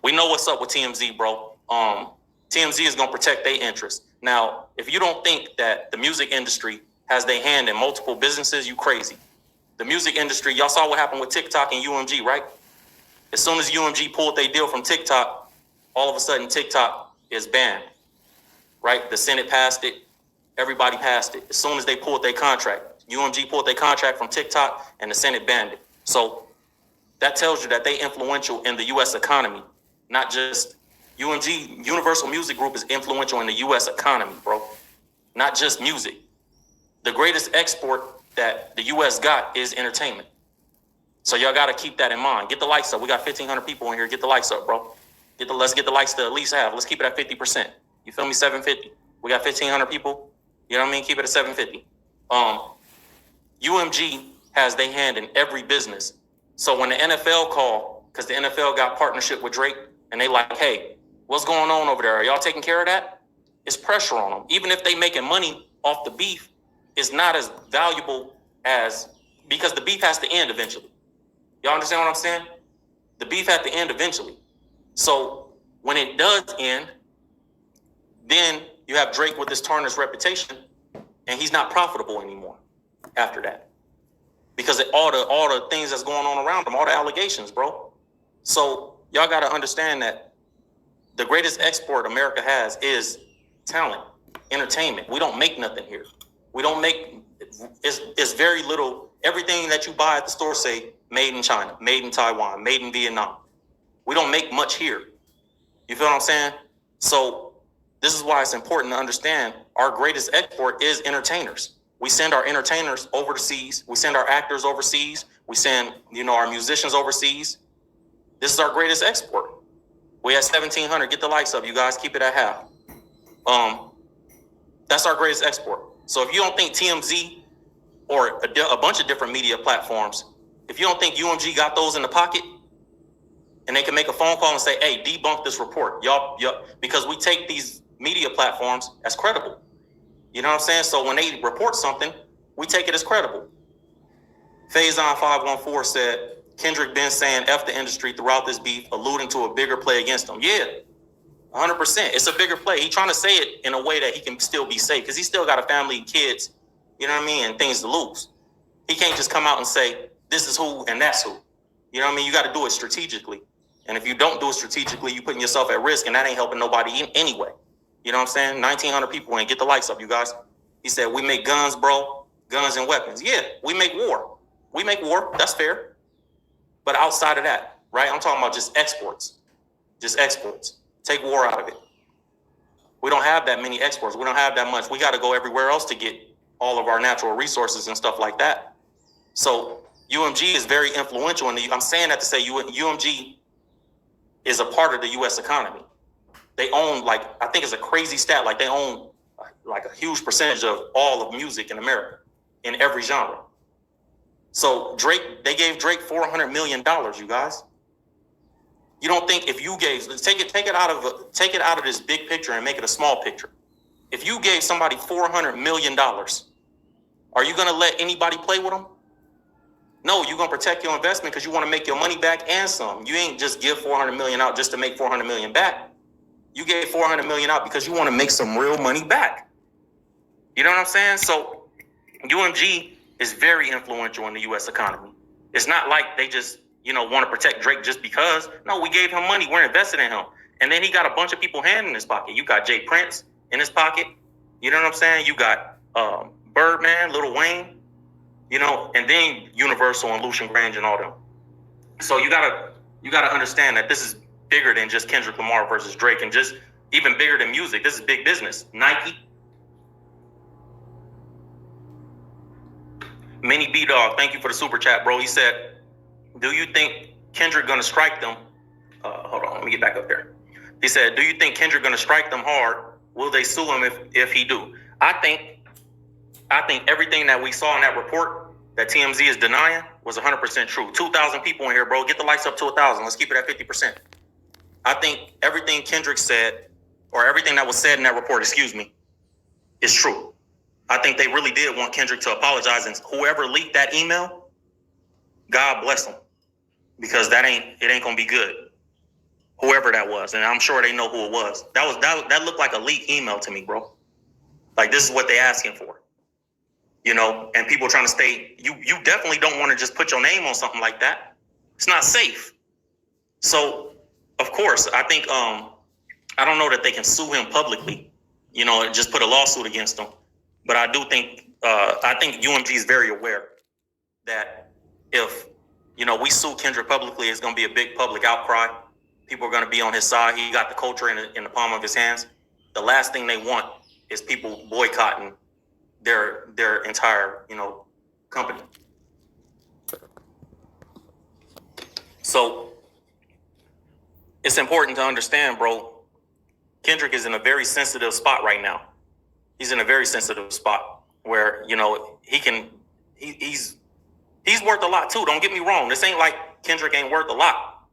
we know what's up with TMZ, bro. TMZ is gonna protect their interests. Now, if you don't think that the music industry has their hand in multiple businesses, you crazy. The music industry, y'all saw what happened with TikTok and UMG, right? As soon as UMG pulled their deal from TikTok, all of a sudden TikTok is banned, right? The Senate passed it. Everybody passed it. As soon as they pulled their contract, UMG pulled their contract from TikTok and the Senate banned it. So that tells you that they influential in the U.S. economy, not just UMG. Universal Music Group is influential in the U.S. economy, bro. Not just music. The greatest export that the U.S. got is entertainment. So y'all got to keep that in mind. Get the likes up. We got 1,500 people in here. Get the likes up, bro. Let's get the likes to at least half. Let's keep it at 50%. You feel me? 750. We got 1,500 people. You know what I mean? Keep it at 750. UMG has their hand in every business. So when the NFL call, because the NFL got partnership with Drake, and they like, hey, what's going on over there? Are y'all taking care of that? It's pressure on them. Even if they making money off the beef, it's not as valuable as, because the beef has to end eventually. Y'all understand what I'm saying? The beef has to end eventually. So when it does end, then you have Drake with this tarnished reputation, and he's not profitable anymore after that. Because of all the things that's going on around him, all the allegations, bro. So y'all got to understand that the greatest export America has is talent, entertainment. We don't make nothing here. We don't make, it's very little. Everything that you buy at the store say made in China, made in Taiwan, made in Vietnam. We don't make much here. You feel what I'm saying? So this is why it's important to understand our greatest export is entertainers. We send our entertainers overseas. We send our actors overseas. We send, our musicians overseas. This is our greatest export. We had 1,700. Get the likes up, you guys. Keep it at half. That's our greatest export. So if you don't think TMZ or a bunch of different media platforms, if you don't think UMG got those in the pocket and they can make a phone call and say, hey, debunk this report, y'all, because we take these media platforms as credible. You know what I'm saying? So when they report something, we take it as credible. Faison514 said, Kendrick been saying F the industry throughout this beef, alluding to a bigger play against them. Yeah, 100%. It's a bigger play. He's trying to say it in a way that he can still be safe because he's still got a family and kids, you know what I mean, and things to lose. He can't just come out and say, this is who and that's who. You know what I mean? You got to do it strategically. And if you don't do it strategically, you're putting yourself at risk, and that ain't helping nobody anyway. You know what I'm saying? 1,900 people in. Get the likes up, you guys. He said, we make guns, bro. Guns and weapons. Yeah, we make war. We make war. That's fair. But outside of that, right? I'm talking about just exports. Just exports. Take war out of it. We don't have that many exports. We don't have that much. We got to go everywhere else to get all of our natural resources and stuff like that. So UMG is very influential. I'm saying that to say UMG is a part of the U.S. economy. They own, I think it's a crazy stat, they own a huge percentage of all of music in America in every genre. So they gave Drake $400 million, you guys. You don't think if you gave, take it out of this big picture and make it a small picture. If you gave somebody $400 million, are you going to let anybody play with them? No, you're going to protect your investment because you want to make your money back and some. You ain't just give $400 million out just to make $400 million back. You gave $400 million out because you want to make some real money back. You know what I'm saying? So UMG is very influential in the U.S. economy. It's not like they just, want to protect Drake just because. No, we gave him money. We're invested in him. And then he got a bunch of people hand in his pocket. You got Jay Prince in his pocket. You know what I'm saying? You got Birdman, Lil Wayne, and then Universal and Lucian Grange and all them. So you gotta understand that this is bigger than just Kendrick Lamar versus Drake, and just even bigger than music. This is big business. Nike. Mini B-Dog, thank you for the super chat, bro. He said, do you think Kendrick gonna strike them? Hold on, let me get back up there. He said, do you think Kendrick gonna strike them hard? Will they sue him if he do? I think everything that we saw in that report that TMZ is denying was 100% true. 2,000 people in here, bro. Get the likes up to 1,000. Let's keep it at 50%. I think everything Kendrick said, or everything that was said in that report, is true. I think they really did want Kendrick to apologize, and whoever leaked that email, God bless them, because it ain't gonna be good. whoever that was, and I'm sure they know who it was. That looked like a leaked email to me, bro. Like, this is what they asking for, and people trying to stay. You definitely don't want to just put your name on something like that. It's not safe. So, of course, I think I don't know that they can sue him publicly, and just put a lawsuit against him. But I do think UMG is very aware that if we sue Kendrick publicly, it's going to be a big public outcry. People are going to be on his side. He got the culture in the palm of his hands. The last thing they want is people boycotting their entire company. So it's important to understand, bro. Kendrick is in a very sensitive spot right now. He's in a very sensitive spot where he's worth a lot too. Don't get me wrong. This ain't like Kendrick ain't worth a lot,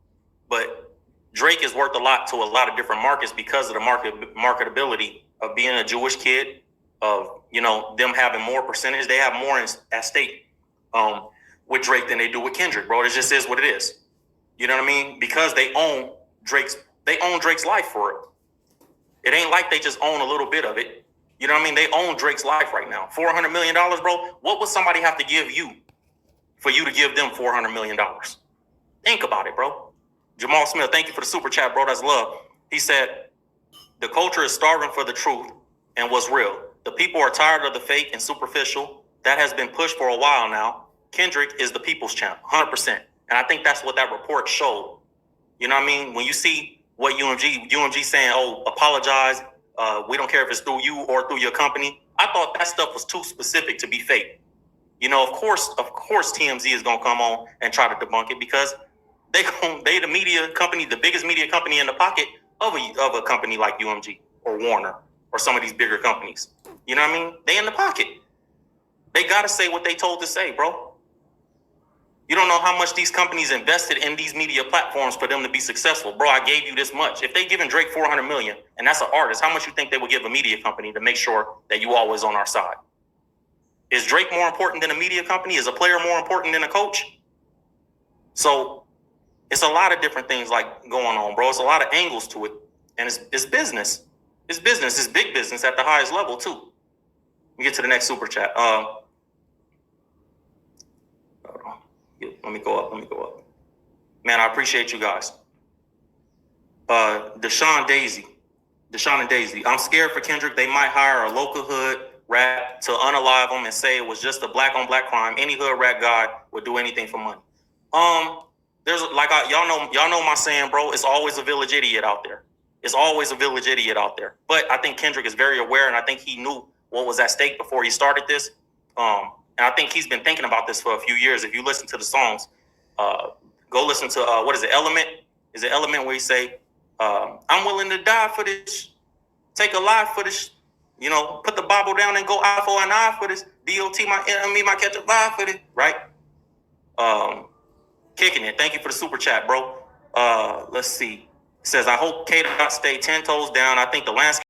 but Drake is worth a lot to a lot of different markets because of the marketability of being a Jewish kid, of them having more percentage. They have more at stake with Drake than they do with Kendrick, bro. It just is what it is. You know what I mean? Because they own Drake's life for it. It ain't like they just own a little bit of it. You know what I mean? They own Drake's life right now. $400 million, bro. What would somebody have to give you for you to give them $400 million? Think about it, bro. Jamal Smith, thank you for the super chat, bro. That's love. He said, the culture is starving for the truth and what's real. The people are tired of the fake and superficial. That has been pushed for a while now. Kendrick is the people's champ, 100%. And I think that's what that report showed. You know what I mean? When you see what UMG saying, oh, apologize. We don't care if it's through you or through your company. I thought that stuff was too specific to be fake. Of course TMZ is going to come on and try to debunk it because they the media company, the biggest media company in the pocket of a company like UMG or Warner or some of these bigger companies. You know what I mean? They in the pocket. They got to say what they told to say, bro. You don't know how much these companies invested in these media platforms for them to be successful. Bro, I gave you this much. If they giving Drake $400 million, and that's an artist, how much you think they would give a media company to make sure that you always on our side? Is Drake more important than a media company? Is a player more important than a coach? So it's a lot of different things like going on, bro. It's a lot of angles to it. And it's business. It's business. It's big business at the highest level, too. Let me get to the next super chat. Let me go up. Man, I appreciate you guys. Deshaun and Daisy. I'm scared for Kendrick. They might hire a local hood rat to unalive him and say it was just a black on black crime. Any hood rat guy would do anything for money. There's y'all know my saying, bro. It's always a village idiot out there. It's always a village idiot out there. But I think Kendrick is very aware, and I think he knew what was at stake before he started this. And I think he's been thinking about this for a few years. If you listen to the songs, go listen to what is it? Element? Is it Element where he say, "I'm willing to die for this, take a life for this, put the Bible down and go eye for an eye for this. DOT, my enemy, might catch a vibe for this." Right? Kicking it. Thank you for the super chat, bro. Let's see. It says, I hope K.Dot stay 10 toes down. I think the landscape